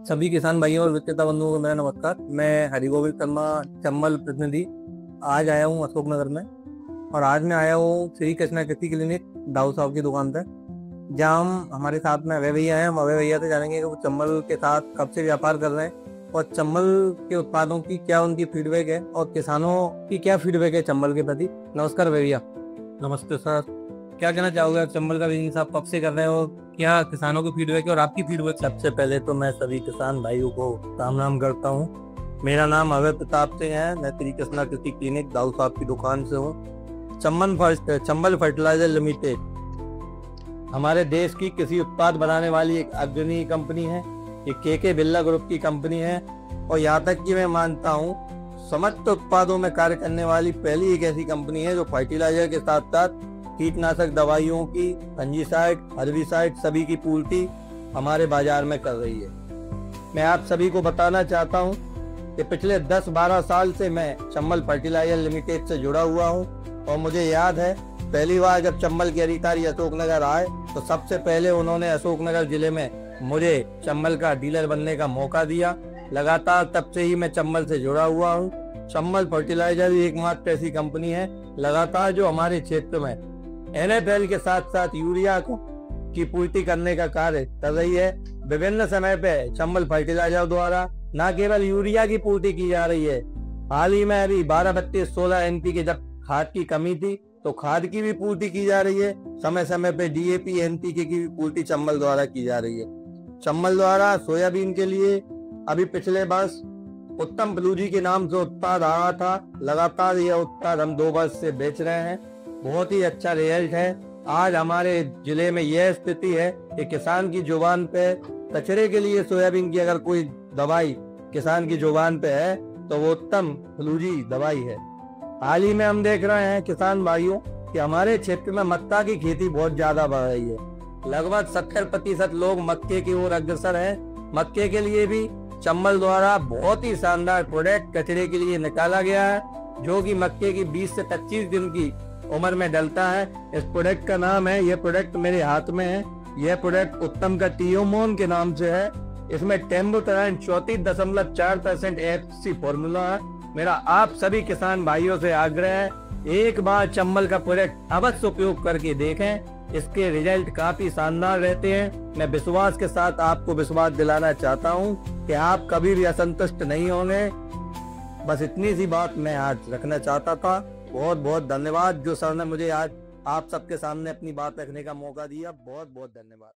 सभी किसान भाइयों और विक्रेता बंधुओं को मेरा नमस्कार। मैं हरिगोविंद शर्मा, चंबल प्रतिनिधि। आज आया हूँ अशोकनगर में और आज मैं आया हूँ श्री कृष्णा कृषि क्लिनिक दाऊ साहब की दुकान पर, जहाँ हम हमारे साथ में अभय भैया हैं। हम अभय भैया से जानेंगे कि वो चंबल के साथ कब से व्यापार कर रहे हैं और चंबल के उत्पादों की क्या उनकी फीडबैक है और किसानों की क्या फीडबैक है चंबल के प्रति। नमस्कार अभय भैया। नमस्ते सर। क्या कहना चाहोगे आप चंबल का बिजनेस आप कब से कर रहे हो, क्या किसानों की फीडबैक है और आपकी फीडबैक? सबसे पहले तो मैं सभी किसान भाइयों को राम राम करता हूँ। मेरा नाम अभय प्रताप सिंह है। मैं श्री कृष्णा कृषि क्लिनिक दाऊ साहब की दुकान से हूँ। चंबल फर्टिलाइजर लिमिटेड हमारे देश की कृषि उत्पाद बनाने वाली एक अग्रणी कंपनी है। ये के बिरला ग्रुप की कंपनी है और यहाँ तक कि मैं मानता हूँ समस्त उत्पादों में कार्य करने वाली पहली एक ऐसी कंपनी है जो फर्टिलाइजर के साथ साथ कीटनाशक दवाइयों की, फंजीसाइड, हर्बिसाइड सभी की पूर्ति हमारे बाजार में कर रही है। मैं आप सभी को बताना चाहता हूं कि पिछले 10-12 साल से मैं चंबल फर्टिलाइजर लिमिटेड से जुड़ा हुआ हूं और मुझे याद है पहली बार जब चंबल के अधिकारी अशोकनगर आए तो सबसे पहले उन्होंने अशोकनगर जिले में मुझे चंबल का डीलर बनने का मौका दिया। लगातार तब से ही मैं चंबल से जुड़ा हुआ हूँ। चंबल फर्टिलाइजर एकमात्र ऐसी कंपनी है लगातार जो हमारे क्षेत्र में NFL के साथ साथ यूरिया की पूर्ति करने का कार्य कर रही है। विभिन्न समय पे चंबल फर्टिलाइजर द्वारा न केवल यूरिया की पूर्ति की जा रही है, हाल ही में अभी 12-32-16 NPK जब खाद की कमी थी तो खाद की भी पूर्ति की जा रही है। समय समय पे DAP NPK की भी पूर्ति चंबल द्वारा की जा रही है। चंबल द्वारा सोयाबीन के लिए अभी पिछले वर्ष उत्तम ब्लूजी के नाम से उत्पाद आया था। लगातार यह उत्पाद हम 2 वर्ष से बेच रहे हैं। बहुत ही अच्छा रिजल्ट है। आज हमारे जिले में यह स्थिति है कि किसान की जुबान पे कचरे के लिए सोयाबीन की अगर कोई दवाई किसान की जुबान पे है तो वो उत्तम फ्लूजी दवाई है। हाल ही में हम देख रहे हैं किसान भाइयों कि हमारे क्षेत्र में मक्का की खेती बहुत ज्यादा बढ़ रही है। लगभग 70% लोग मक्के की ओर अग्रसर है। मक्के के लिए भी चंबल द्वारा बहुत ही शानदार प्रोडक्ट कचरे के लिए निकाला गया है, जो कि मक्के की 20 से 25 दिन की उम्र में डलता है। इस प्रोडक्ट का नाम है, यह प्रोडक्ट मेरे हाथ में है, यह प्रोडक्ट उत्तम का टीओमोन के नाम से है। इसमें टेम्बोतराइन 34.4% एफसी फॉर्मूला है। मेरा आप सभी किसान भाइयों से आग्रह है, एक बार चंबल का प्रोडक्ट अवश्य उपयोग करके देखें। इसके रिजल्ट काफी शानदार रहते हैं। मैं विश्वास के साथ आपको विश्वास दिलाना चाहता हूँ कि आप कभी भी असंतुष्ट नहीं होंगे। बस इतनी सी बात मैं आज रखना चाहता था। बहुत बहुत धन्यवाद जो सर ने मुझे आज आप सबके सामने अपनी बात रखने का मौका दिया। बहुत बहुत धन्यवाद।